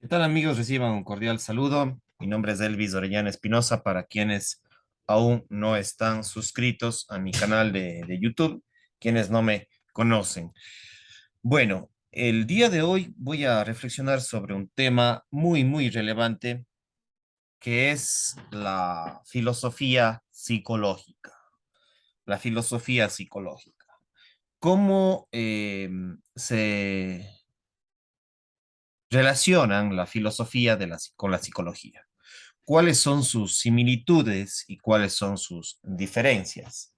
¿Qué tal amigos? Reciban un cordial saludo. Mi nombre es Elvis Orellana Espinosa para quienes aún no están suscritos a mi canal de YouTube, quienes no me conocen. Bueno, el día de hoy voy a reflexionar sobre un tema muy relevante que es la filosofía psicológica. La filosofía psicológica. ¿Cómo se relacionan la filosofía con la psicología? ¿Cuáles son sus similitudes y cuáles son sus diferencias?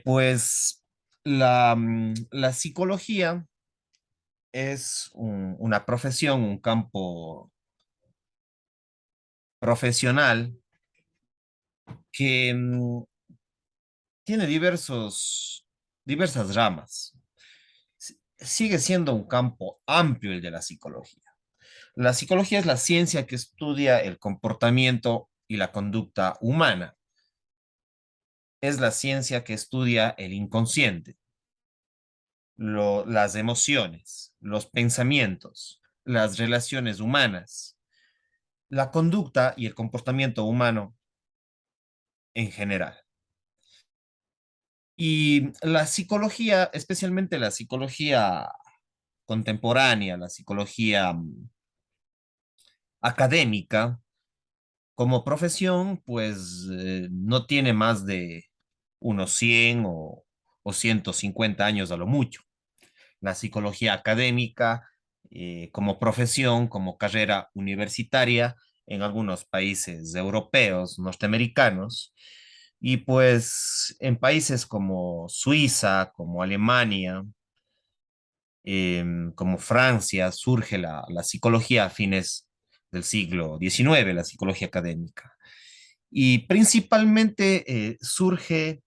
Pues la psicología es una profesión, un campo profesional que tiene diversas ramas. Sigue siendo un campo amplio el de la psicología. La psicología es la ciencia que estudia el comportamiento y la conducta humana. Es la ciencia que estudia el inconsciente, las emociones, los pensamientos, las relaciones humanas, la conducta y el comportamiento humano en general. Y la psicología, especialmente la psicología contemporánea, la psicología académica, como profesión, pues no tiene más de unos 100 o 150 años a lo mucho. La psicología académica como profesión, como carrera universitaria en algunos países europeos, norteamericanos, y pues en países como Suiza, como Alemania, como Francia, surge la psicología a fines del siglo XIX, la psicología académica. Y principalmente surge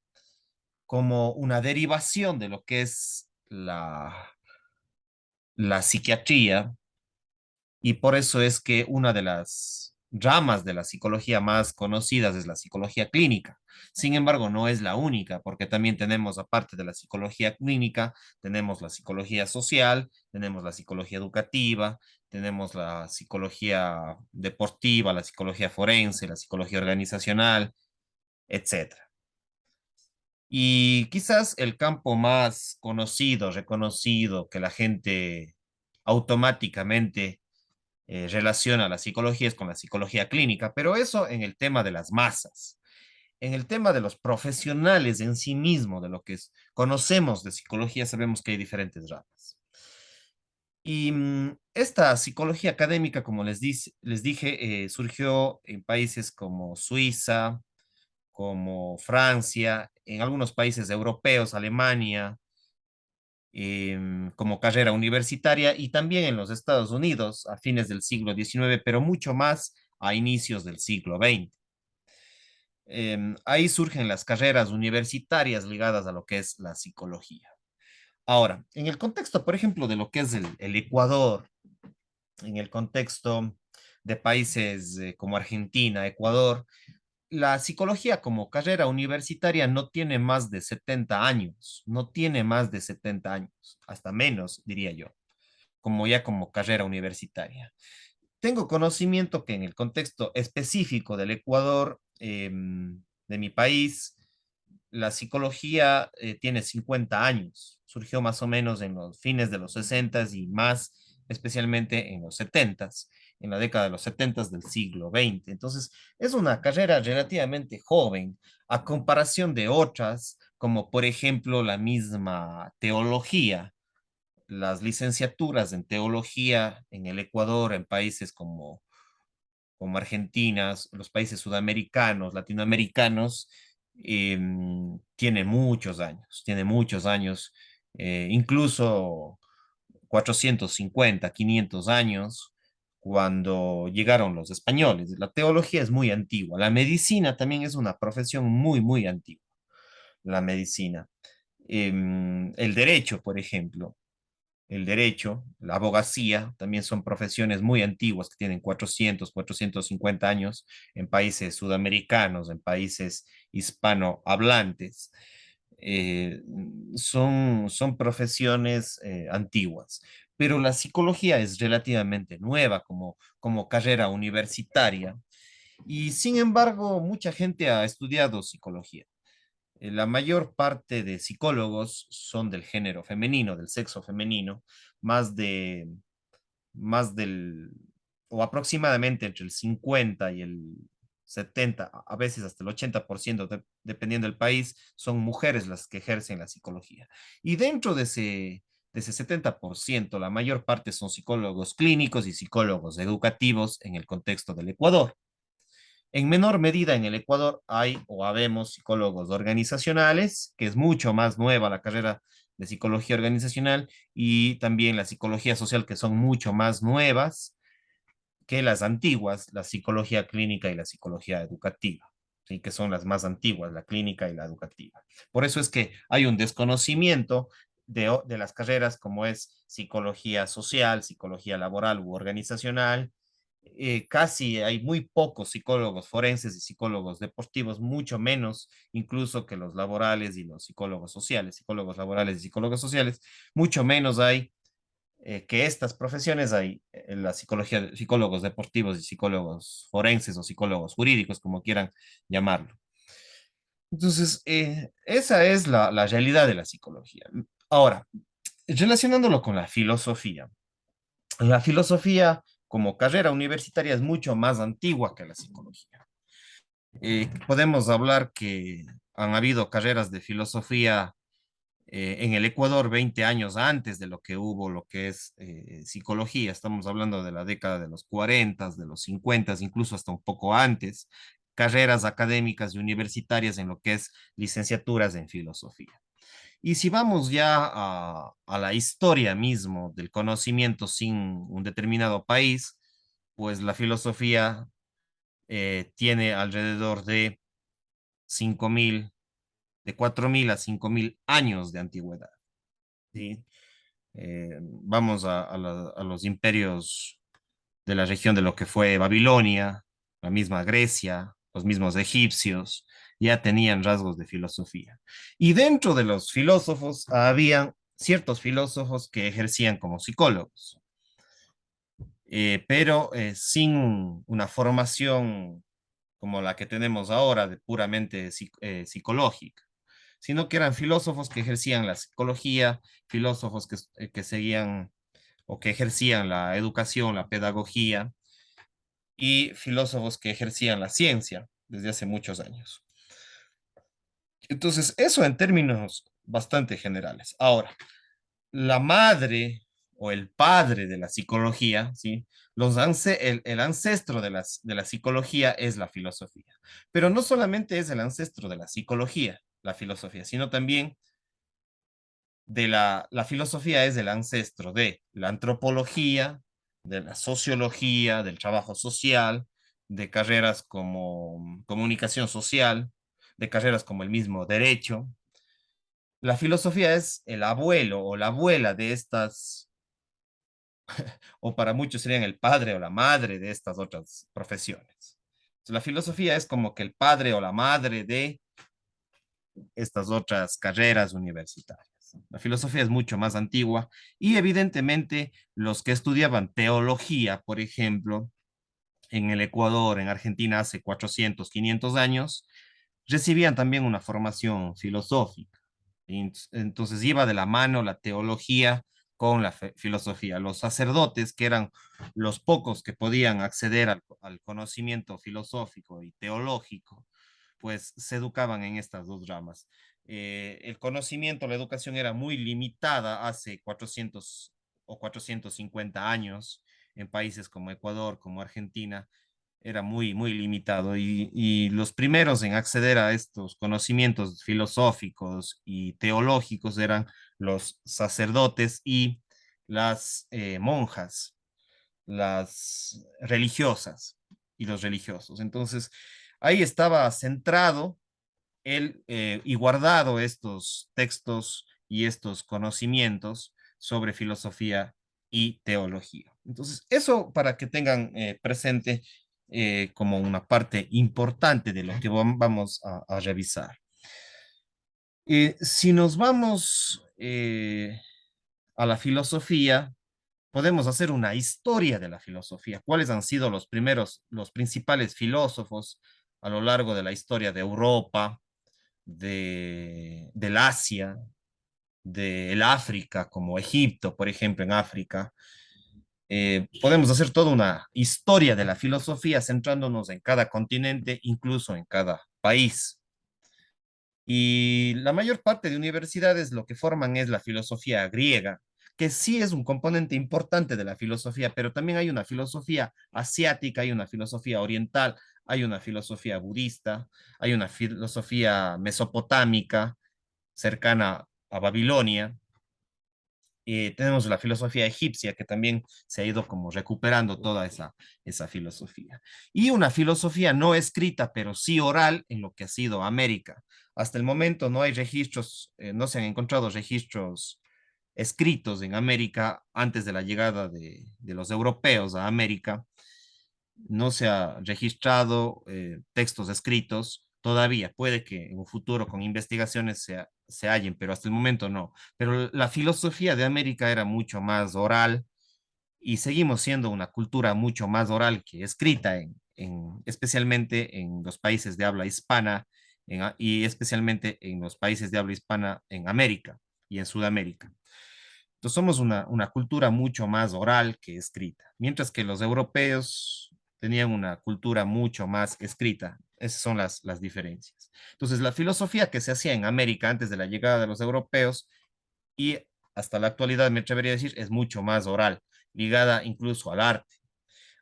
como una derivación de lo que es la psiquiatría, y por eso es que una de las ramas de la psicología más conocidas es la psicología clínica. Sin embargo, no es la única, porque también tenemos, aparte de la psicología clínica, tenemos la psicología social, tenemos la psicología educativa, tenemos la psicología deportiva, la psicología forense, la psicología organizacional, etcétera. Y quizás el campo más conocido, reconocido, que la gente automáticamente relaciona la psicología es con la psicología clínica, pero eso en el tema de las masas. En el tema de los profesionales en sí mismo, de lo que conocemos de psicología, sabemos que hay diferentes ramas. Y esta psicología académica, como les dije, surgió en países como Suiza, como Francia, en algunos países europeos, Alemania, como carrera universitaria y también en los Estados Unidos a fines del siglo XIX, pero mucho más a inicios del siglo XX. Ahí surgen las carreras universitarias ligadas a lo que es la psicología. Ahora, en el contexto, por ejemplo, de lo que es el Ecuador, en el contexto de países como Argentina, Ecuador, la psicología como carrera universitaria no tiene más de 70 años, no tiene más de 70 años, hasta menos, diría yo, como ya como carrera universitaria. Tengo conocimiento que en el contexto específico del Ecuador, de mi país, la psicología tiene 50 años, surgió más o menos en los fines de los 60 y más especialmente en los 70, en la década de los 70 del siglo XX. Entonces, es una carrera relativamente joven a comparación de otras, como por ejemplo la misma teología, las licenciaturas en teología en el Ecuador, en países como Argentina, los países sudamericanos, latinoamericanos, tiene muchos años, incluso 450, 500 años, cuando llegaron los españoles. La teología es muy antigua. La medicina también es una profesión muy antigua, la medicina. El derecho, por ejemplo, el derecho, la abogacía, también son profesiones muy antiguas que tienen 450 años en países sudamericanos, en países hispanohablantes. Eh, son profesiones antiguas, pero la psicología es relativamente nueva como carrera universitaria y sin embargo mucha gente ha estudiado psicología. La mayor parte de psicólogos son del género femenino, del sexo femenino, más de, más del, o aproximadamente entre el 50 y el 70, a veces hasta el 80%, dependiendo del país, son mujeres las que ejercen la psicología. Y dentro de ese 70%, la mayor parte son psicólogos clínicos y psicólogos educativos en el contexto del Ecuador. En menor medida en el Ecuador hay o habemos psicólogos organizacionales, que es mucho más nueva la carrera de psicología organizacional, y también la psicología social, que son mucho más nuevas que las antiguas, la psicología clínica y la psicología educativa, ¿sí? Que son las más antiguas, la clínica y la educativa. Por eso es que hay un desconocimiento de las carreras como es psicología social, psicología laboral u organizacional. Casi hay muy pocos psicólogos forenses y psicólogos deportivos, mucho menos incluso que los laborales y los psicólogos laborales y psicólogos sociales, mucho menos hay que estas profesiones hay en la psicología, psicólogos deportivos y psicólogos forenses o psicólogos jurídicos, como quieran llamarlo. Entonces, esa es la realidad de la psicología. Ahora, relacionándolo con la filosofía como carrera universitaria es mucho más antigua que la psicología. Podemos hablar que han habido carreras de filosofía en el Ecuador 20 años antes de lo que hubo, lo que es psicología. Estamos hablando de la década de los 40, de los 50, incluso hasta un poco antes, carreras académicas y universitarias en lo que es licenciaturas en filosofía. Y si vamos ya a la historia mismo del conocimiento sin un determinado país, pues la filosofía tiene alrededor de 5.000, de 4.000 a 5.000 años de antigüedad. ¿Sí? Vamos a los imperios de la región de lo que fue Babilonia, la misma Grecia, los mismos egipcios, ya tenían rasgos de filosofía. Y dentro de los filósofos habían ciertos filósofos que ejercían como psicólogos, pero sin una formación como la que tenemos ahora, de puramente psicológica, sino que eran filósofos que ejercían la psicología, filósofos que seguían o que ejercían la educación, la pedagogía, y filósofos que ejercían la ciencia desde hace muchos años. Entonces, eso en términos bastante generales. Ahora, la madre o el padre de la psicología, ¿sí? El ancestro de la psicología es la filosofía. Pero no solamente es el ancestro de la psicología, la filosofía, sino también la filosofía es el ancestro de la antropología, de la sociología, del trabajo social, de carreras como comunicación social, de carreras como el mismo derecho. La filosofía es el abuelo o la abuela de estas, o para muchos serían el padre o la madre de estas otras profesiones. La filosofía es como que el padre o la madre de estas otras carreras universitarias. La filosofía es mucho más antigua y evidentemente los que estudiaban teología, por ejemplo, en el Ecuador, en Argentina hace 400, 500 años, recibían también una formación filosófica. Entonces iba de la mano la teología con la filosofía. Los sacerdotes, que eran los pocos que podían acceder al conocimiento filosófico y teológico, pues se educaban en estas dos ramas. El conocimiento, la educación era muy limitada hace 400 o 450 años en países como Ecuador, como Argentina, era muy, muy limitado y los primeros en acceder a estos conocimientos filosóficos y teológicos eran los sacerdotes y las monjas, las religiosas y los religiosos. Entonces, ahí estaba centrado él y guardado estos textos y estos conocimientos sobre filosofía y teología. Entonces, eso para que tengan presente como una parte importante de lo que vamos a revisar. Si nos vamos a la filosofía, podemos hacer una historia de la filosofía. ¿Cuáles han sido los principales filósofos a lo largo de la historia de Europa, del Asia, del África, como Egipto, por ejemplo, en África? Podemos hacer toda una historia de la filosofía centrándonos en cada continente, incluso en cada país. Y la mayor parte de universidades lo que forman es la filosofía griega, que sí es un componente importante de la filosofía, pero también hay una filosofía asiática, hay una filosofía oriental, hay una filosofía budista, hay una filosofía mesopotámica cercana a Babilonia. Tenemos la filosofía egipcia, que también se ha ido como recuperando toda esa filosofía. Y una filosofía no escrita, pero sí oral en lo que ha sido América. Hasta el momento no hay registros, no se han encontrado registros escritos en América antes de la llegada de los europeos a América. No se ha registrado textos escritos todavía. Puede que en un futuro con investigaciones se hallen, pero hasta el momento no. Pero la filosofía de América era mucho más oral y seguimos siendo una cultura mucho más oral que escrita, especialmente en los países de habla hispana y especialmente en los países de habla hispana en América y en Sudamérica. Entonces somos una cultura mucho más oral que escrita, mientras que los europeos tenían una cultura mucho más escrita. Esas son las diferencias. Entonces la filosofía que se hacía en América antes de la llegada de los europeos y hasta la actualidad, me atrevería a decir, es mucho más oral, ligada incluso al arte,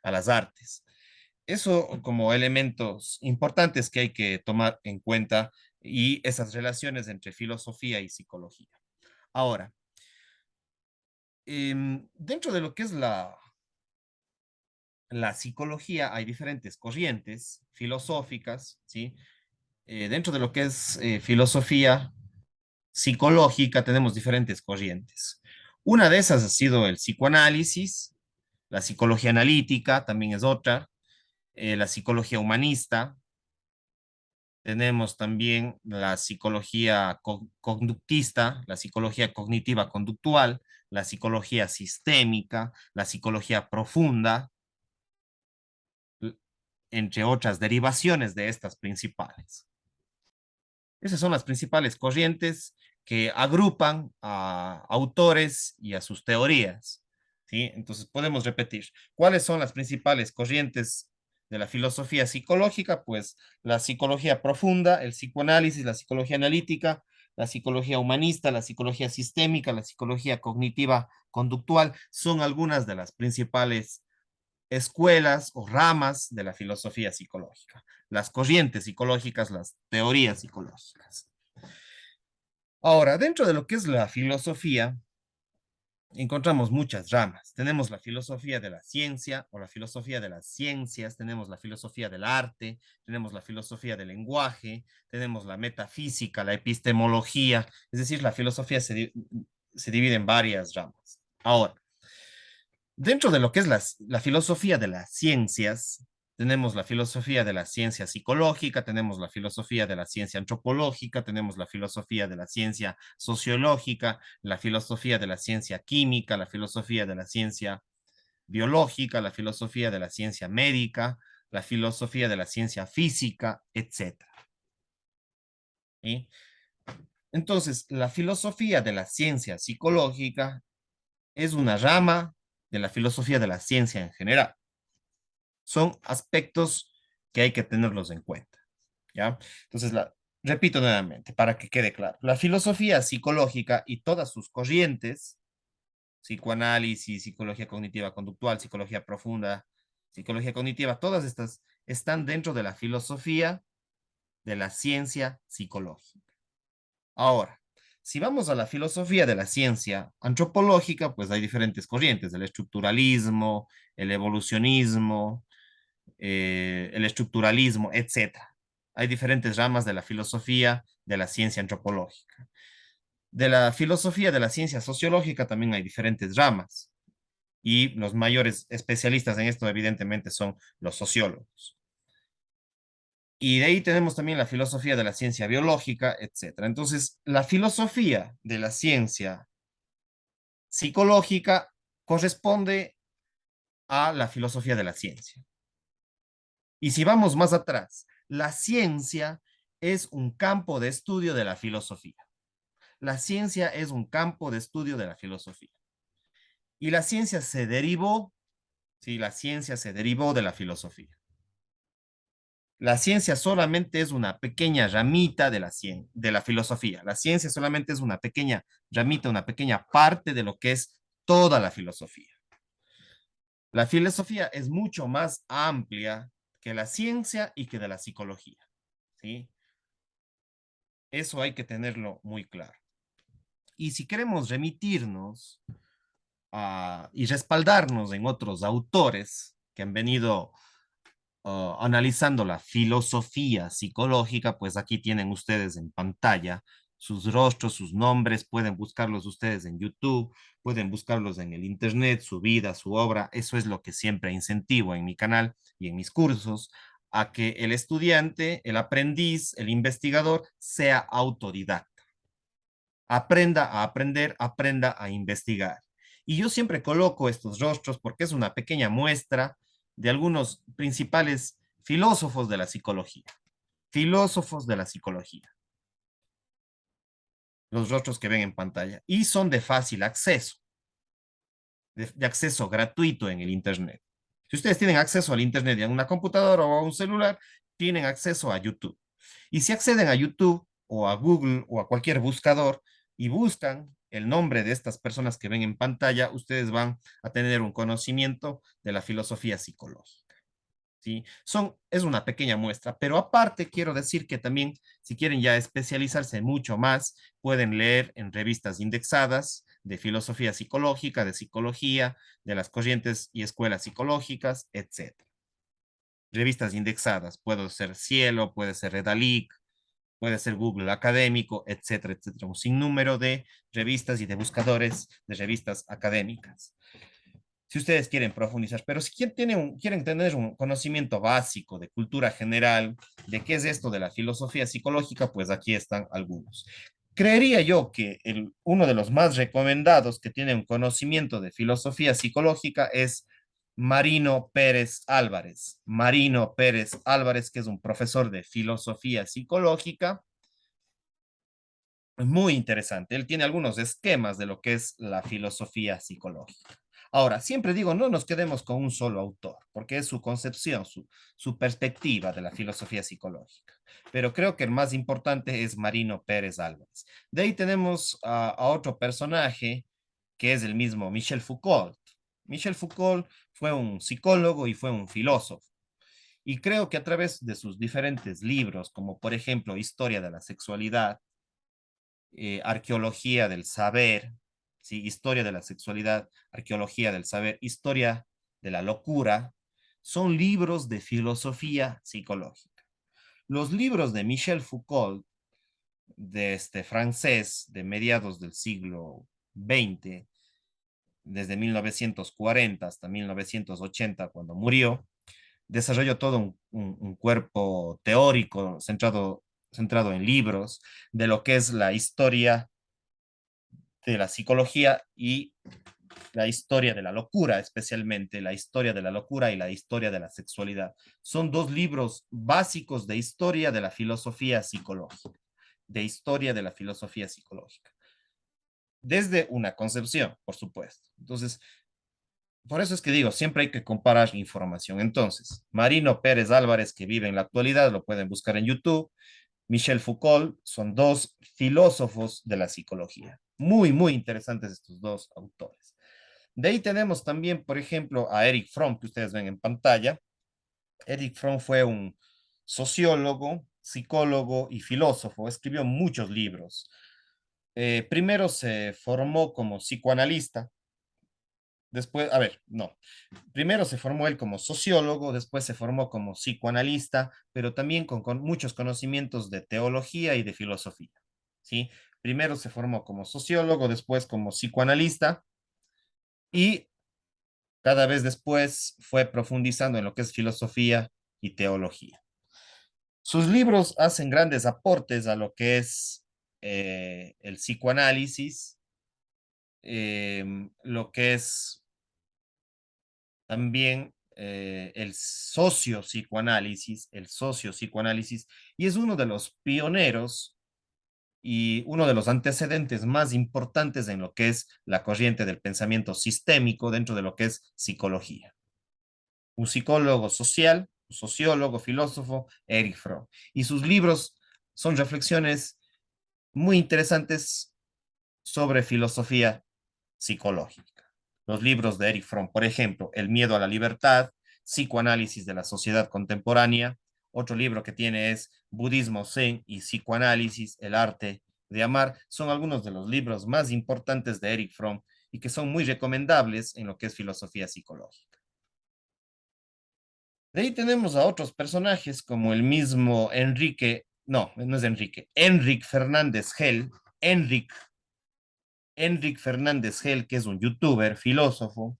a las artes. Eso como elementos importantes que hay que tomar en cuenta y esas relaciones entre filosofía y psicología. Ahora, dentro de lo que es la psicología hay diferentes corrientes filosóficas, ¿sí? Dentro de lo que es filosofía psicológica tenemos diferentes corrientes. Una de esas ha sido el psicoanálisis, la psicología analítica también es otra, la psicología humanista, tenemos también la psicología conductista, la psicología cognitiva conductual, la psicología sistémica, la psicología profunda, entre otras derivaciones de estas principales. Esas son las principales corrientes que agrupan a autores y a sus teorías. ¿Sí? Entonces podemos repetir, ¿cuáles son las principales corrientes de la filosofía psicológica? Pues la psicología profunda, el psicoanálisis, la psicología analítica, la psicología humanista, la psicología sistémica, la psicología cognitiva conductual, son algunas de las principales escuelas o ramas de la filosofía psicológica, las corrientes psicológicas, las teorías psicológicas. Ahora, dentro de lo que es la filosofía, encontramos muchas ramas. Tenemos la filosofía de la ciencia o la filosofía de las ciencias, tenemos la filosofía del arte, tenemos la filosofía del lenguaje, tenemos la metafísica, la epistemología, es decir, la filosofía se divide en varias ramas. Ahora, dentro de lo que es la filosofía de las ciencias, tenemos la filosofía de la ciencia psicológica, tenemos la filosofía de la ciencia antropológica, tenemos la filosofía de la ciencia sociológica, la filosofía de la ciencia química, la filosofía de la ciencia biológica, la filosofía de la ciencia médica, la filosofía de la ciencia física, etcétera. ¿Sí? Entonces, la filosofía de la ciencia psicológica es una rama de la filosofía de la ciencia en general. Son aspectos que hay que tenerlos en cuenta, ¿ya? Entonces, repito nuevamente para que quede claro. La filosofía psicológica y todas sus corrientes, psicoanálisis, psicología cognitiva conductual, psicología profunda, psicología cognitiva, todas estas están dentro de la filosofía de la ciencia psicológica. Ahora, si vamos a la filosofía de la ciencia antropológica, pues hay diferentes corrientes, el estructuralismo, el evolucionismo, el estructuralismo, etcétera. Hay diferentes ramas de la filosofía de la ciencia antropológica. De la filosofía de la ciencia sociológica también hay diferentes ramas y los mayores especialistas en esto evidentemente son los sociólogos. Y de ahí tenemos también la filosofía de la ciencia biológica, etcétera. Entonces, la filosofía de la ciencia psicológica corresponde a la filosofía de la ciencia. Y si vamos más atrás, la ciencia es un campo de estudio de la filosofía. La ciencia es un campo de estudio de la filosofía. Y la ciencia se derivó, sí, la ciencia se derivó de la filosofía. La ciencia solamente es una pequeña ramita de la filosofía. La ciencia solamente es una pequeña ramita, una pequeña parte de lo que es toda la filosofía. La filosofía es mucho más amplia que la ciencia y que de la psicología, ¿sí? Eso hay que tenerlo muy claro. Y si queremos remitirnos y respaldarnos en otros autores que han venido analizando la filosofía psicológica, pues aquí tienen ustedes en pantalla sus rostros, sus nombres, pueden buscarlos ustedes en YouTube, pueden buscarlos en el Internet, su vida, su obra. Eso es lo que siempre incentivo en mi canal y en mis cursos, a que el estudiante, el aprendiz, el investigador sea autodidacta, aprenda a aprender, aprenda a investigar. Y yo siempre coloco estos rostros porque es una pequeña muestra de algunos principales filósofos de la psicología. Filósofos de la psicología. Los rostros que ven en pantalla. Y son de fácil acceso, de acceso gratuito en el Internet. Si ustedes tienen acceso al Internet en una computadora o a un celular, tienen acceso a YouTube. Y si acceden a YouTube o a Google o a cualquier buscador y buscan el nombre de estas personas que ven en pantalla, ustedes van a tener un conocimiento de la filosofía psicológica. ¿Sí? Es una pequeña muestra, pero aparte quiero decir que también, si quieren ya especializarse mucho más, pueden leer en revistas indexadas de filosofía psicológica, de psicología, de las corrientes y escuelas psicológicas, etcétera. Revistas indexadas, puede ser Cielo, puede ser Redalic, puede ser Google Académico, etcétera, etcétera. Un sinnúmero de revistas y de buscadores de revistas académicas. Si ustedes quieren profundizar, pero si quieren tener un conocimiento básico de cultura general, de qué es esto de la filosofía psicológica, pues aquí están algunos. Creería yo que uno de los más recomendados que tiene un conocimiento de filosofía psicológica es Marino Pérez Álvarez. Marino Pérez Álvarez, que es un profesor de filosofía psicológica, muy interesante. Él tiene algunos esquemas de lo que es la filosofía psicológica. Ahora, siempre digo, no nos quedemos con un solo autor, porque es su concepción, su perspectiva de la filosofía psicológica. Pero creo que el más importante es Marino Pérez Álvarez. De ahí tenemos a otro personaje que es el mismo Michel Foucault. Michel Foucault fue un psicólogo y fue un filósofo. Y creo que a través de sus diferentes libros, como por ejemplo Historia de la Sexualidad, arqueología del saber, ¿sí? Historia de la sexualidad, arqueología del saber, historia de la locura, son libros de filosofía psicológica. Los libros de Michel Foucault, de este francés de mediados del siglo XX, desde 1940 hasta 1980, cuando murió, desarrolló todo un cuerpo teórico centrado en libros de lo que es la historia de la psicología y la historia de la locura, especialmente la historia de la locura y la historia de la sexualidad. Son dos libros básicos de historia de la filosofía psicológica, de historia de la filosofía psicológica, desde una concepción, por supuesto. Entonces, por eso es que digo, siempre hay que comparar información. Entonces, Marino Pérez Álvarez, que vive en la actualidad, lo pueden buscar en YouTube. Michel Foucault, son dos filósofos de la psicología. Muy, muy interesantes estos dos autores. De ahí tenemos también, por ejemplo, a Eric Fromm, que ustedes ven en pantalla. Eric Fromm fue un sociólogo, psicólogo y filósofo. Escribió muchos libros. Primero se formó como psicoanalista. Después, a ver, no. Primero se formó él como sociólogo, después se formó como psicoanalista, pero también con muchos conocimientos de teología y de filosofía. ¿Sí? Primero se formó como sociólogo, después como psicoanalista y cada vez después fue profundizando en lo que es filosofía y teología. Sus libros hacen grandes aportes a lo que es el psicoanálisis, lo que es también el socio psicoanálisis, y es uno de los pioneros y uno de los antecedentes más importantes en lo que es la corriente del pensamiento sistémico dentro de lo que es psicología. Un psicólogo social, un sociólogo, filósofo, Erich Fromm. Y sus libros son reflexiones muy interesantes sobre filosofía psicológica. Los libros de Erich Fromm, por ejemplo, El miedo a la libertad, Psicoanálisis de la sociedad contemporánea. Otro libro que tiene es Budismo Zen y Psicoanálisis, el arte de amar. Son algunos de los libros más importantes de Erich Fromm y que son muy recomendables en lo que es filosofía psicológica. De ahí tenemos a otros personajes como el mismo Enrique, no, no es Enrique, Enric Fernández Gel, Enric Fernández Gel, que es un youtuber, filósofo,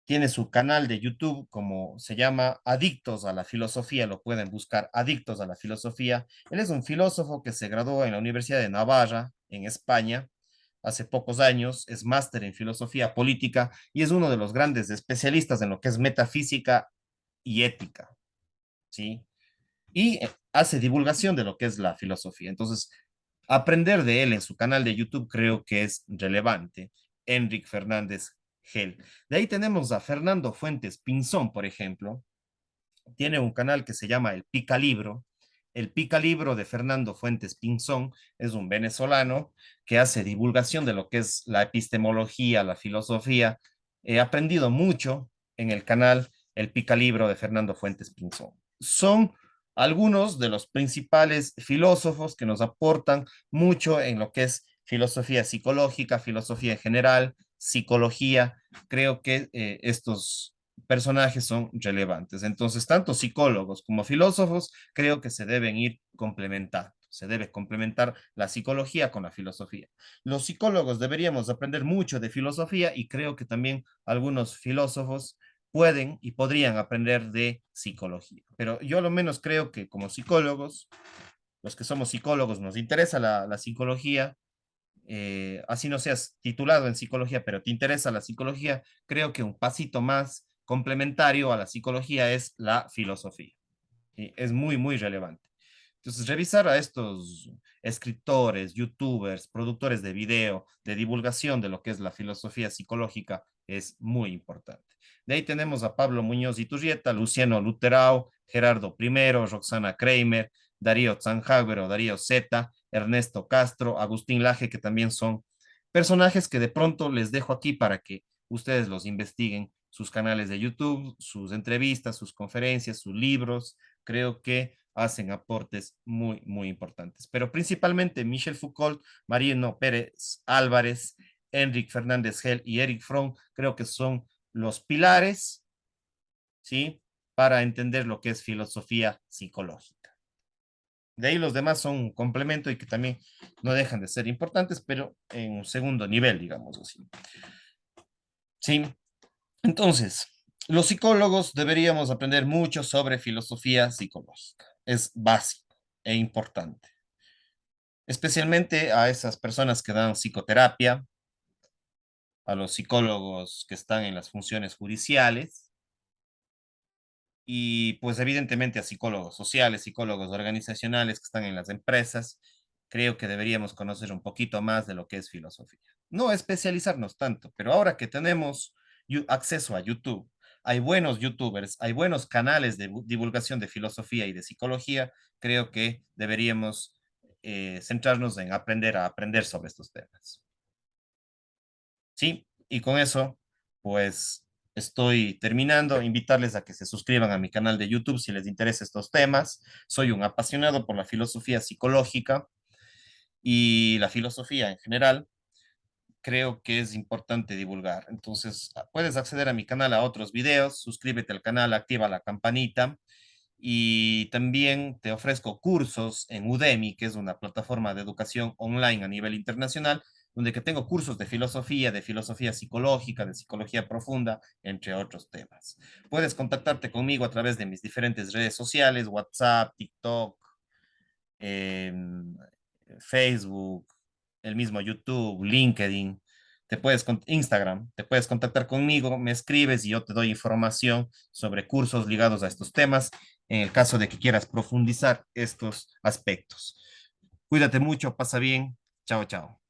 tiene su canal de YouTube, como se llama Adictos a la Filosofía, lo pueden buscar, Adictos a la Filosofía. Él es un filósofo que se graduó en la Universidad de Navarra, en España, hace pocos años, es máster en filosofía política y es uno de los grandes especialistas en lo que es metafísica y ética, ¿sí? Y hace divulgación de lo que es la filosofía. Entonces, aprender de él en su canal de YouTube creo que es relevante. Enric Fernández Gel. De ahí tenemos a Fernando Fuentes Pinzón, por ejemplo. Tiene un canal que se llama El Pica Libro. El Pica Libro de Fernando Fuentes Pinzón es un venezolano que hace divulgación de lo que es la epistemología, la filosofía. He aprendido mucho en el canal El Pica Libro de Fernando Fuentes Pinzón. Son algunos de los principales filósofos que nos aportan mucho en lo que es filosofía psicológica, filosofía en general, psicología. Creo que estos personajes son relevantes. Entonces, tanto psicólogos como filósofos creo que se deben ir complementando. Se debe complementar la psicología con la filosofía. Los psicólogos deberíamos aprender mucho de filosofía y creo que también algunos filósofos pueden y podrían aprender de psicología. Pero yo lo menos creo que como psicólogos, los que somos psicólogos, nos interesa la psicología, así no seas titulado en psicología, pero te interesa la psicología, creo que un pasito más complementario a la psicología es la filosofía. ¿Sí? Es muy, muy relevante. Entonces, revisar a estos escritores, youtubers, productores de video, de divulgación de lo que es la filosofía psicológica es muy importante. De ahí tenemos a Pablo Muñoz Iturrieta, Luciano Luterao, Gerardo Primero, Roxana Kramer, Darío Zanjagüero, Darío Zeta, Ernesto Castro, Agustín Laje, que también son personajes que de pronto les dejo aquí para que ustedes los investiguen, sus canales de YouTube, sus entrevistas, sus conferencias, sus libros, creo que hacen aportes muy, muy importantes. Pero principalmente Michel Foucault, Mariano Pérez Álvarez, Enric Fernández Gel y Eric Fromm, creo que son los pilares, ¿sí? Para entender lo que es filosofía psicológica. De ahí los demás son un complemento y que también no dejan de ser importantes, pero en un segundo nivel, digamos así. Sí, entonces, los psicólogos deberíamos aprender mucho sobre filosofía psicológica. Es básico e importante, especialmente a esas personas que dan psicoterapia, a los psicólogos que están en las funciones judiciales y pues evidentemente a psicólogos sociales, psicólogos organizacionales que están en las empresas. Creo que deberíamos conocer un poquito más de lo que es filosofía. No especializarnos tanto, pero ahora que tenemos acceso a YouTube, hay buenos youtubers, hay buenos canales de divulgación de filosofía y de psicología, creo que deberíamos centrarnos en aprender a aprender sobre estos temas. Sí, y con eso, pues estoy terminando. Invitarles a que se suscriban a mi canal de YouTube si les interesa estos temas. Soy un apasionado por la filosofía psicológica y la filosofía en general. Creo que es importante divulgar. Entonces, puedes acceder a mi canal a otros videos, suscríbete al canal, activa la campanita y también te ofrezco cursos en Udemy, que es una plataforma de educación online a nivel internacional, donde que tengo cursos de filosofía psicológica, de psicología profunda, entre otros temas. Puedes contactarte conmigo a través de mis diferentes redes sociales, WhatsApp, TikTok, eh, Facebook, el mismo YouTube, LinkedIn. Instagram, te puedes contactar conmigo, me escribes y yo te doy información sobre cursos ligados a estos temas en el caso de que quieras profundizar estos aspectos. Cuídate mucho, pasa bien. Chao, chao.